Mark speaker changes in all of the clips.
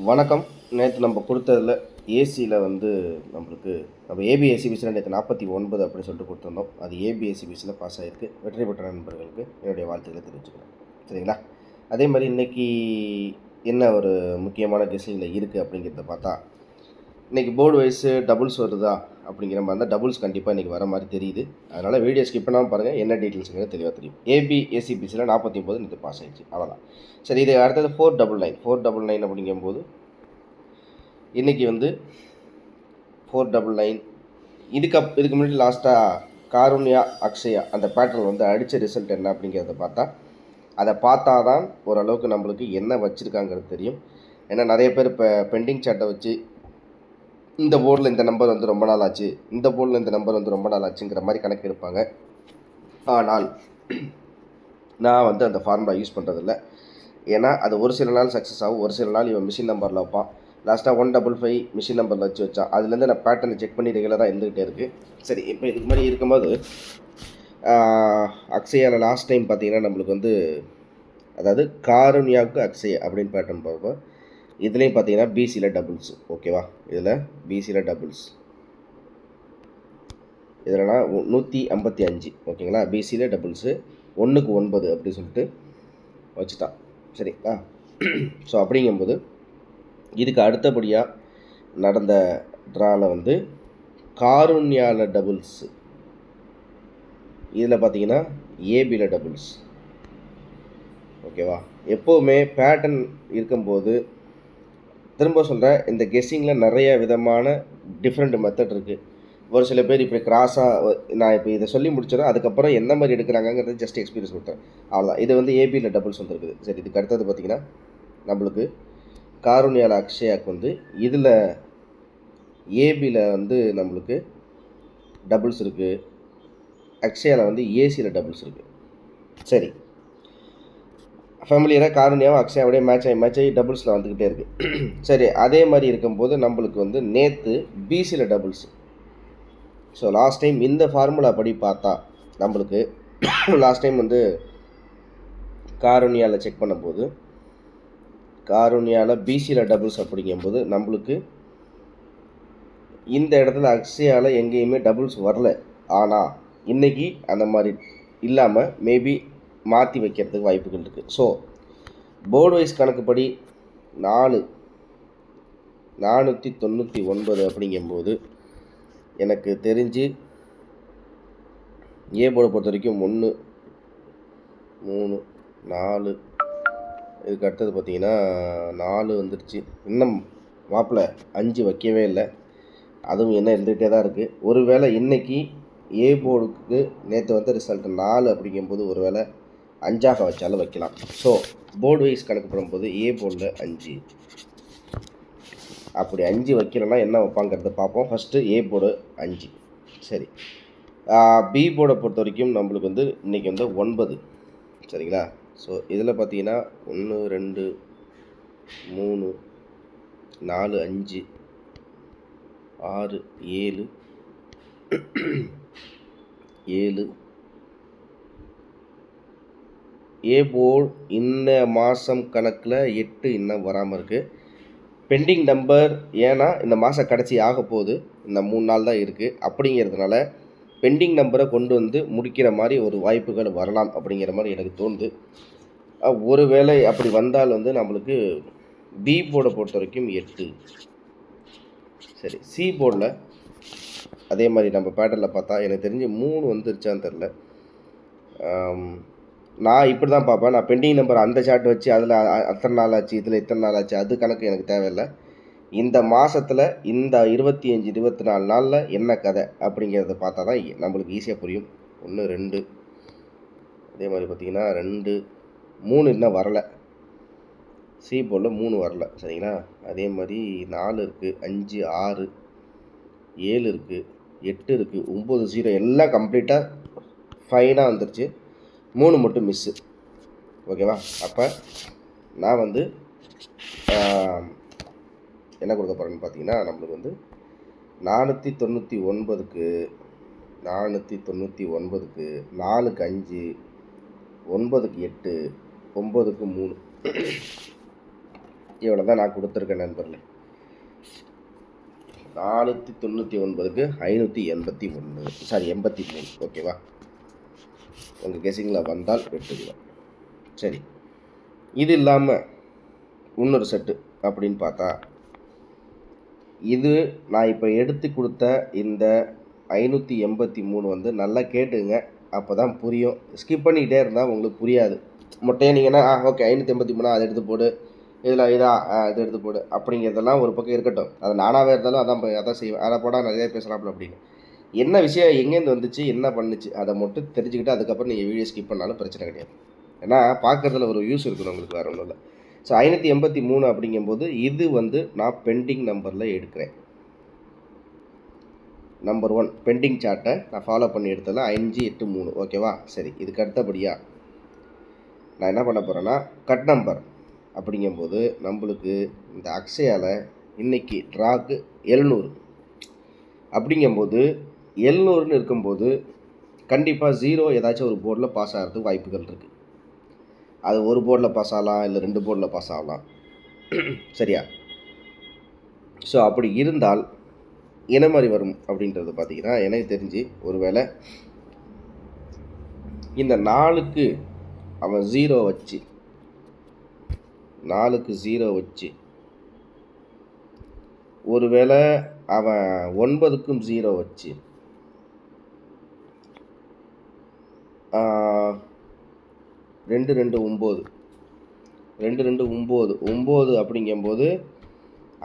Speaker 1: வணக்கம். நேற்று நம்ம கொடுத்ததில் ஏசியில் வந்து நம்ம ஏபிஎஸ்சிபிஸில் நேற்று 49 அப்படின்னு சொல்லிட்டு கொடுத்துருந்தோம். அது ஏபிஎஸ்சிபிஸில் பாஸ் ஆகிருக்கு. வெற்றி பெற்ற நண்பர்களுக்கு என்னுடைய வாழ்த்துக்களை தெரிவிச்சுக்கிறேன். சரிங்களா? அதே மாதிரி இன்றைக்கி என்ன ஒரு முக்கியமான கெஸ்ஸிங்கில் இருக்குது அப்படிங்கிறத பார்த்தா, இன்றைக்கி போர்டு வைஸு டபுள்ஸ் வருதா அப்படிங்கிற மாதிரி தான். டபுள்ஸ் கண்டிப்பாக இன்றைக்கி வர மாதிரி தெரியுது. அதனால் வீடியோ ஸ்கிப் பண்ணாமல் பாருங்கள், என்ன டீட்டெயில்ஸுங்கிறது தெளிவாக தெரியும். ஏபிஎஸ்சிபிஸில் 49 நேற்று பாஸ் ஆகிடுச்சு, அவ்வளோதான். சரி, இது அடுத்தது 499 அப்படிங்கும்போது இன்றைக்கி வந்து 499 இதுக்கு முன்னாடி லாஸ்ட்டாக காருண்யா அக்ஷயா அந்த பேட்டர்ன் வந்து அடித்த ரிசல்ட் என்ன அப்படிங்கிறத அதை பார்த்தா தான் ஓரளவுக்கு நம்மளுக்கு என்ன வச்சுருக்காங்கிறது தெரியும். ஏன்னா நிறைய பேர் இப்போ பெண்டிங் சார்ட்டை வச்சு இந்த போர்டில் இந்த நம்பர் வந்து ரொம்ப நாள் ஆச்சு, இந்த போர்டில் இந்த நம்பர் வந்து ரொம்ப நாள் ஆச்சுங்கிற மாதிரி கணக்கு எடுப்பாங்க. ஆனால் நான் வந்து அந்த ஃபார்முலா யூஸ் பண்ணுறதில்ல. ஏன்னா அது ஒரு சில நாள் சக்ஸஸ் ஆகும், ஒரு சில நாள் இவன் மிஷின் நம்பரில் வைப்பான். லாஸ்ட்டாக 155 மிஷின் நம்பரில் வச்சான். அதுலேருந்து நான் பேட்டர்னை செக் பண்ணி ரெகுலராக இருந்துகிட்டே இருக்குது. சரி, இப்போ இதுக்கு மாதிரி இருக்கும்போது அக்ஷயாவில் லாஸ்ட் டைம் பார்த்திங்கன்னா நம்மளுக்கு வந்து, அதாவது காருண்யாவுக்கு அக்ஷயா அப்படின்னு பேட்டர்ன் பார்ப்போம். இதுலேயும் பார்த்தீங்கன்னா பிசியில் டபுள்ஸ். ஓகேவா? இதில் பிசியில் டபுள்ஸ், இதில்னா 155. ஓகேங்களா? பிசியில் டபுள்ஸு 1க்கு 9 அப்படி சொல்லிட்டு வச்சுட்டான். சரிங்களா? ஸோ அப்படிங்கும்போது இதுக்கு அடுத்தபடியாக நடந்த ட்ராவில் வந்து காருண்யாவில் டபுள்ஸு, இதில் பார்த்தீங்கன்னா ஏபியில் டபுள்ஸ். ஓகேவா? எப்போவுமே பேட்டர்ன் இருக்கும்போது திரும்ப சொல்கிறேன், இந்த கெஸ்ஸிங்கில் நிறைய விதமான டிஃப்ரெண்ட் மெத்தட் இருக்குது. ஒரு சில பேர் இப்படி கிராஸாக, நான் இப்போ இதை சொல்லி முடிச்சிடறேன், அதுக்கப்புறம் என்ன மாதிரி எடுக்கிறாங்கங்கிறது ஜஸ்ட் எக்ஸ்பீரியன்ஸ் கொடுத்தேன், அவ்வளோதான். இது வந்து ஏபியில் டபுள்ஸ் வந்துருக்குது. சரி, இதுக்கு அடுத்தது பார்த்திங்கன்னா நம்மளுக்கு காருண்யாவில் அக்ஷயாவுக்கு வந்து இதில் ஏபியில் வந்து நம்மளுக்கு டபுள்ஸ் இருக்குது, அக்ஷயாவில் வந்து ஏசியில் டபுள்ஸ் இருக்குது. சரி, ஃபேமிலியராக காருண்யாவும் அக்ஷயாவோடைய மேட்ச் ஆகி டபுள்ஸில் வந்துக்கிட்டே இருக்குது. சரி, அதே மாதிரி இருக்கும்போது நம்மளுக்கு வந்து நேற்று பிசியில் டபுள்ஸ். ஸோ லாஸ்ட் டைம் இந்த ஃபார்முலா படி பார்த்தா நம்மளுக்கு லாஸ்ட் டைம் வந்து காருண்யாவில் செக் பண்ணும்போது, காருண்யாவில் பிசியில் டபுள்ஸ் அப்படிங்கும்போது நம்மளுக்கு இந்த இடத்துல அக்ஷயாவில் எங்கேயுமே டபுள்ஸ் வரல. ஆனால் இன்றைக்கி அந்த மாதிரி இல்லாமல் மேபி மாற்றி வைக்கிறதுக்கு வாய்ப்புகள் இருக்குது. ஸோ போர்டு வைஸ் கணக்குப்படி 499 அப்படிங்கும்போது எனக்கு தெரிஞ்சு ஏ போர்டை பொறுத்த வரைக்கும் 1 3 4, இதுக்கு அடுத்தது பார்த்திங்கன்னா 4 வந்துடுச்சு. இன்னும் மாப்பிள்ளை 5 வைக்கவே இல்லை, அதுவும் என்ன இருந்துகிட்டே தான் இருக்குது. ஒருவேளை இன்றைக்கி ஏ போர்டுக்கு நேற்று வந்து ரிசல்ட் 4 அப்படிங்கும்போது ஒருவேளை 5ஆக வச்சாலும் வைக்கலாம். ஸோ போர்டு வைஸ் கணக்கு பண்ணும்போது ஏ போர்டில் 5, அப்படி 5 வைக்கலன்னா என்ன வைப்பாங்கிறத பார்ப்போம். First A board 5. சரி, பி போர்டை பொறுத்த வரைக்கும் நம்மளுக்கு வந்து இன்றைக்கி வந்து 9. சரிங்களா? ஸோ இதில் பார்த்தீங்கன்னா 1 2 3 4 5 6 7 7 ஏ போர்டு இந்த மாதம் கணக்கில் 8 இன்னும் வராமல் இருக்குது. பெண்டிங் நம்பர், ஏன்னா இந்த மாதம் கடைசி ஆக போகுது, இந்த 3 நாள் தான் இருக்குது. அப்படிங்கிறதுனால பெண்டிங் நம்பரை கொண்டு வந்து முடிக்கிற மாதிரி ஒரு வாய்ப்புகள் வரலாம் அப்படிங்கிற மாதிரி எனக்கு தோணுது. ஒருவேளை அப்படி வந்தால் வந்து நம்மளுக்கு பி போர்டை பொறுத்த வரைக்கும் 8. சரி, சி போர்டில் அதே மாதிரி நம்ம பேட்டர்னில் பார்த்தா எனக்கு தெரிஞ்சு 3 வந்துருச்சான்னு தெரில. நான் இப்படி தான் பார்ப்பேன். நான் பெண்டிங் நம்பர் அந்த சார்ட் வச்சு அதில் அத்தனை நாள் ஆச்சு, இதில் இத்தனை நாள் ஆச்சு, அது கணக்கு எனக்கு தேவையில்லை. இந்த மாதத்தில் இந்த 25 24 நாளில் என்ன கதை அப்படிங்கிறத பார்த்தா தான் நம்மளுக்கு ஈஸியாக புரியும். 1 2, அதே மாதிரி பார்த்திங்கன்னா 2 3 இன்னும் வரலை. சி போர்டில் 3 வரலை. சரிங்களா? அதே மாதிரி 4 இருக்குது, 5 6 7 இருக்குது, 8 இருக்குது, 9 0 எல்லாம் கம்ப்ளீட்டாக ஃபைனாக வந்துருச்சு. 3 மட்டும் மிஸ்ஸு. ஓகேவா? அப்போ நான் வந்து என்ன கொடுக்க போகிறேன்னு பார்த்தீங்கன்னா, நம்மளுக்கு வந்து 499க்கு 499க்கு 4க்கு 5, 9க்கு 8, 9க்கு 3. இவ்வளோ தான் நான் கொடுத்துருக்கேன் நண்பர்களே. 499க்கு 581, சாரி 83. ஓகேவா? உங்கள் கெஸிங்கில் வந்தால் எடுத்துக்கலாம். சரி, இது இல்லாமல் இன்னொரு செட்டு அப்படின்னு பார்த்தா, இது நான் இப்போ எடுத்து கொடுத்த இந்த 583 வந்து நல்லா கேட்டுங்க, அப்போ தான் புரியும். ஸ்கிப் பண்ணிக்கிட்டே இருந்தால் உங்களுக்கு புரியாது. மொட்டையாக நீங்கன்னா ஓகே 583 அதை எடுத்து போடு, இதில் இதை எடுத்து போடு அப்படிங்கிறதெல்லாம் ஒரு பக்கம் இருக்கட்டும். அது நானாகவே இருந்தாலும் அதான் செய்வேன். அதை போடால் நிறைய பேசலாம்ல அப்படின்னு. என்ன விஷயம் எங்கேருந்து வந்துச்சு, என்ன பண்ணுச்சு, அதை மட்டும் தெரிஞ்சுக்கிட்டு அதுக்கப்புறம் நீங்கள் வீடியோ ஸ்கிப் பண்ணாலும் பிரச்சனை கிடையாது. ஏன்னா பார்க்குறதுல ஒரு யூஸ் இருக்கணும் உங்களுக்கு, வேறு ஒன்றும் இல்லை. ஸோ 583 அப்படிங்கும்போது இது வந்து நான் பெண்டிங் நம்பரில் எடுக்கிறேன். நம்பர் 1 பெண்டிங் சார்ட்டை நான் ஃபாலோ பண்ணி எடுத்ததில் 583. ஓகேவா? சரி, இதுக்கு அடுத்தபடியாக நான் என்ன பண்ண போகிறேன்னா, கட் நம்பர் அப்படிங்கும்போது நம்மளுக்கு இந்த அக்ஷயாவில் இன்றைக்கி ட்ராக்கு 700 அப்படிங்கும்போது 700ன்னு இருக்கும்போது கண்டிப்பாக 0 ஏதாச்சும் ஒரு போர்டில் பாஸ் ஆகிறதுக்கு வாய்ப்புகள் இருக்குது. அது ஒரு போர்டில் பாஸ் ஆகலாம், இல்லை 2 போர்டில் பாஸ் ஆகலாம். சரியா? ஸோ அப்படி இருந்தால் என்ன மாதிரி வரும் அப்படின்றது பார்த்தீங்கன்னா, எனக்கு தெரிஞ்சு ஒருவேளை இந்த 4க்கு அவன் 0 வச்சு, 4க்கு 0 வச்சு, ஒருவேளை அவன் 9க்கும் 0 வச்சு, 2 2 9, 2 2 9, 9 அப்படிங்கும்போது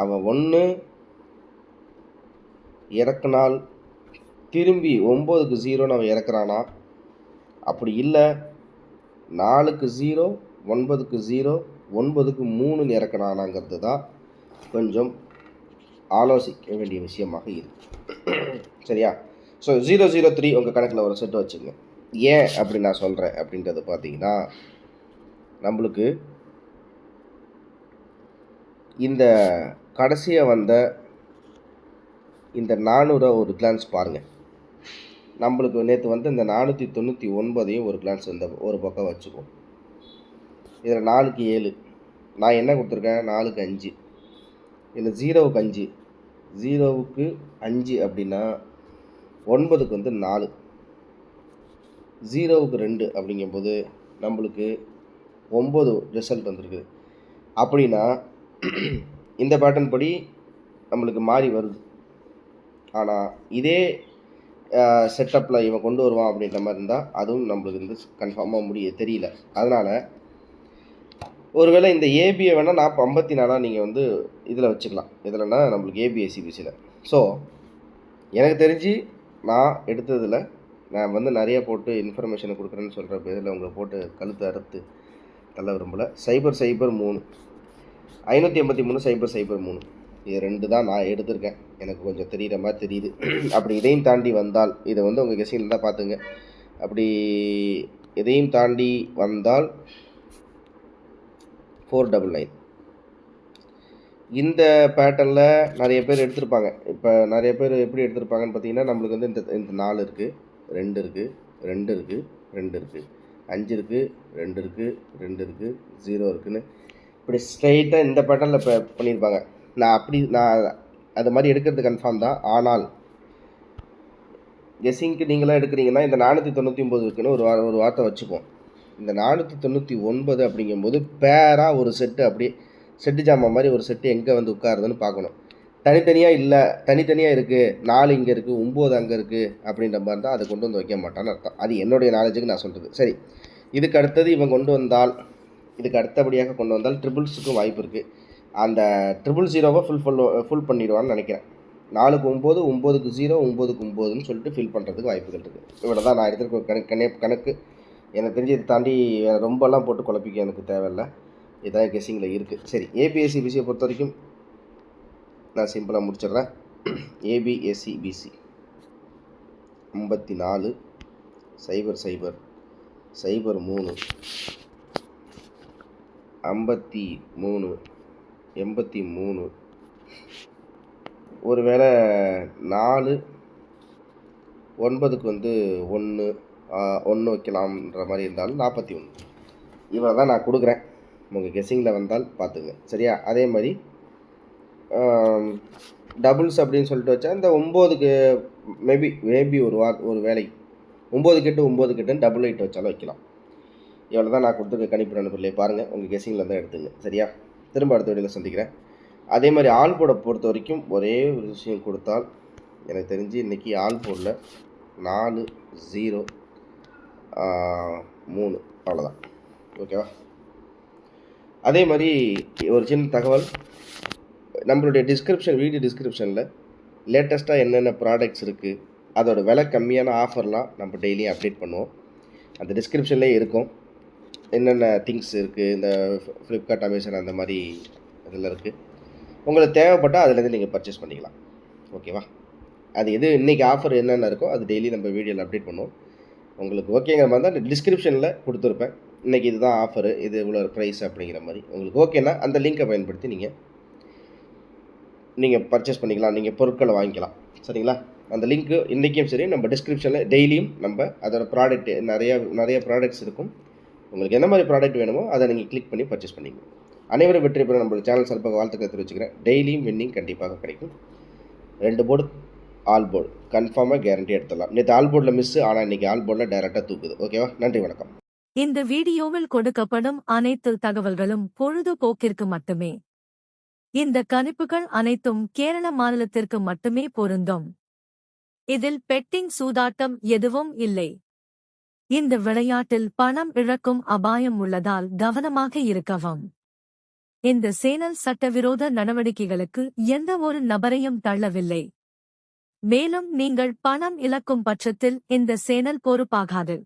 Speaker 1: அவன் 1 இறக்குனால் திரும்பி 9க்கு 0ன்னு அவன் இறக்குறானா, அப்படி இல்லை 4க்கு 0, 9க்கு 0, 9க்கு 3ன்னு இறக்குறானாங்கிறது தான் கொஞ்சம் ஆலோசிக்க வேண்டிய விஷயமாக இருக்குது. சரியா? ஸோ 003 உங்கள் கணக்கில் ஒரு செட்டு வச்சுங்க. ஏன் அப்படி நான் சொல்கிறேன் அப்படின்றது பார்த்தீங்கன்னா, நம்மளுக்கு இந்த கடைசியாக வந்த இந்த 400 ஒரு கிளான்ஸ் பாருங்கள். நம்மளுக்கு நேற்று வந்து இந்த 499 ஒரு கிளான்ஸ் இந்த ஒரு பக்கம் வச்சுக்குவோம். இதில் 4க்கு 7, நான் என்ன கொடுத்துருக்கேன், 4க்கு 5, இதில் 0க்கு 5, 0க்கு 5 அப்படின்னா 9க்கு வந்து 4, 0க்கு 2 அப்படிங்கும்போது நம்மளுக்கு 9 ரிசல்ட் வந்திருக்கு. அப்படின்னா இந்த பேட்டர்ன் படி நம்மளுக்கு மாறி வருது. ஆனால் இதே செட்டப்பில் இவன் கொண்டு வருவான் அப்படின்ற மாதிரி இருந்தால் அதுவும் நம்மளுக்கு வந்து கன்ஃபார்மாக தெரியல. அதனால் ஒருவேளை இந்த ஏபியை வேணால் 54 நீங்கள் வந்து இதில் வச்சுக்கலாம். இதில்னா நம்மளுக்கு ஏபிஎஸ்சிபிசியில். ஸோ எனக்கு தெரிஞ்சு நான் எடுத்ததில் நான் வந்து நிறைய போட்டு இன்ஃபர்மேஷனை கொடுக்குறேன்னு சொல்கிற பேரில் உங்களை போட்டு கழுத்து அறுத்து தள்ள விரும்பலை. 003 583 003 இது 2 தான் நான் எடுத்திருக்கேன். எனக்கு கொஞ்சம் தெரிகிற மாதிரி தெரியுது. அப்படி இதையும் தாண்டி வந்தால் இதை வந்து உங்கள் கெஸிங்கில் தான் பார்த்துங்க. அப்படி இதையும் தாண்டி வந்தால் 499 இந்த பேட்டர்னில் நிறைய பேர் எடுத்திருப்பாங்க. இப்போ நிறைய பேர் எப்படி எடுத்திருப்பாங்கன்னு பார்த்தீங்கன்னா, நம்மளுக்கு வந்து இந்த 4 இருக்குது, 2 இருக்குது, 2 இருக்குது, 2 இருக்குது, 5 இருக்குது, 2 இருக்குது, 2 இருக்குது, 0 இருக்குதுன்னு இப்படி ஸ்ட்ரைட்டாக இந்த பேட்டர்னில் இப்போ பண்ணியிருப்பாங்க. நான் அது மாதிரி எடுக்கிறது கன்ஃபார்ம் தான். ஆனால் கெஸ்ஸிங்க்கு நீங்களாம் எடுக்கிறீங்கன்னா இந்த 499 இருக்குன்னு ஒரு வார்த்தை வச்சுப்போம். இந்த 499 அப்படிங்கும்போது பேராக ஒரு செட்டு, அப்படியே செட்டு ஜாமான் மாதிரி ஒரு செட்டு எங்கே வந்து உட்காருதுன்னு பார்க்கணும். தனித்தனியாக இல்லை, தனித்தனியாக இருக்குது, 4 இங்கே இருக்குது, 9 அங்கே இருக்குது அப்படின்ற மாதிரி தான் அதை கொண்டு வந்து வைக்க மாட்டான்னு அர்த்தம். அது என்னுடைய நாலேஜுக்கு நான் சொல்கிறது. சரி, இதுக்கு அடுத்தது இவன் கொண்டு வந்தால், இதுக்கு அடுத்தபடியாக கொண்டு வந்தால் ட்ரிபிள்ஸுக்கும் வாய்ப்பு இருக்குது. அந்த 000 ஃபுல் பண்ணிடுவான்னு நினைக்கிறேன். 4க்கு 9, 9க்கு 0, 9க்கு 9ன்னு சொல்லிட்டு ஃபில் பண்ணுறதுக்கு வாய்ப்புகள் இருக்குது. இவ்வளோ தான் நான் எடுத்துருக்க கணக்கு. எனக்கு தெரிஞ்சு இதை தாண்டி ரொம்பலாம் போட்டு குழப்பிக்க எனக்கு தேவையில்லை. இதான் கெஸ்ஸிங்கில் இருக்குது. சரி, ஏபிஎஸ்சிபிசியை பொறுத்த வரைக்கும் நான் சிம்பிளாக முடிச்சிடுறேன். ஏபிஎஸ்சிபிசி 54 0 0 0 3 53 83 ஒரு வேளை 4 9க்கு வந்து 1 வைக்கலாம்ன்ற மாதிரி இருந்தாலும் 41 இவ்வளோ தான் நான் கொடுக்குறேன். உங்கள் கெஸ்ஸிங்கில் வந்தால் பார்த்துங்க. சரியா? அதே மாதிரி டபுள்ஸ் அப்படின்னு சொல்லிட்டு வச்சா இந்த 9க்கு மேபி ஒரு வேலைக்கு 9 கெட்டு 9 கெட்டுன்னு டபுள் 8 வச்சாலும் வைக்கலாம். இவ்வளோ தான் நான் கொடுத்துருக்க கணிப்பு நண்பர்களே. பாருங்கள், உங்கள் கெஸ்ஸிங்கில் தான் எடுத்துங்க. சரியா? திரும்ப அடுத்த வீடியோவில் சந்திக்கிறேன். அதே மாதிரி ஆல் போர்டை பொறுத்த வரைக்கும் ஒரே ஒரு விஷயம் கொடுத்தால், எனக்கு தெரிஞ்சு இன்றைக்கி ஆல் போர்டில் 4 0 3 அவ்வளோதான். ஓகேவா? அதே மாதிரி ஒரு சின்ன தகவல், நம்மளுடைய வீடியோ டிஸ்கிரிப்ஷனில் லேட்டஸ்ட்டாக என்னென்ன ப்ராடக்ட்ஸ் இருக்குது, அதோட விலை கம்மியான ஆஃபர்லாம் நம்ம டெய்லியும் அப்டேட் பண்ணுவோம். அந்த டிஸ்கிரிப்ஷன்லேயே இருக்கும். என்னென்ன திங்ஸ் இருக்குது, இந்த ஃப்ளிப்கார்ட், அமேசான் அந்த மாதிரி இதில் இருக்குது. உங்களுக்கு தேவைப்பட்டால் அதுலேருந்து நீங்கள் பர்ச்சேஸ் பண்ணிக்கலாம். ஓகேவா? அது எது இன்றைக்கி ஆஃபர் என்னென்ன இருக்கோ அது டெய்லி நம்ம வீடியோவில் அப்டேட் பண்ணுவோம். உங்களுக்கு ஓகேங்கிற மாதிரி தான் டிஸ்கிரிப்ஷனில் கொடுத்துருப்பேன். இன்றைக்கி இதுதான் ஆஃபரு, இது இவ்வளோ ப்ரைஸ் அப்படிங்கிற மாதிரி. உங்களுக்கு ஓகேன்னா அந்த லிங்க்கை பயன்படுத்தி நீங்கள் பர்ச்சேஸ் பண்ணிக்கலாம், நீங்கள் பொருட்களை வாங்கிக்கலாம். சரிங்களா? அந்த லிங்க்கு இன்றைக்கும் சரி, நம்ம டிஸ்கிரிப்ஷனில் டெய்லியும் நம்ம அதோட ப்ராடக்ட்டு நிறைய ப்ராடக்ட்ஸ் இருக்கும். உங்களுக்கு என்ன மாதிரி ப்ராடக்ட் வேணுமோ அதை நீங்கள் கிளிக் பண்ணி பர்ச்சேஸ் பண்ணிக்கணும். அனைவரும் வெற்றி பெற நம்மளோட சேனல் சார்பாக வாழ்த்துக்களை தெரிவிச்சுக்கிறேன். டெய்லியும் வின்னிங் கண்டிப்பாக கிடைக்கும். 2 போர்டு ஆல் போர்டு கன்ஃபார்மாக கேரண்டி எடுத்துடலாம். நேற்று ஆல் போர்டில் மிஸ், ஆனால் இன்றைக்கி ஆல் போர்டில் டைரெக்டாக தூக்குது. ஓகேவா? நன்றி, வணக்கம்.
Speaker 2: இந்த வீடியோவில் கொடுக்கப்படும் அனைத்து தகவல்களும் பொழுதுபோக்கிற்கு மட்டுமே. இந்த கணிப்புகள் அனைத்தும் கேரள மாநிலத்திற்கு மட்டுமே பொருந்தும். இதில் பெட்டிங் சூதாட்டம் எதுவும் இல்லை. இந்த விளையாட்டில் பணம் இழக்கும் அபாயம் உள்ளதால் கவனமாக இருக்கவும். இந்த சேனல் சட்டவிரோத நடவடிக்கைகளுக்கு எந்த ஒரு நபரையும் தள்ளவில்லை. மேலும் நீங்கள் பணம் இழக்கும் பட்சத்தில் இந்த சேனல் பொறுப்பாகாது.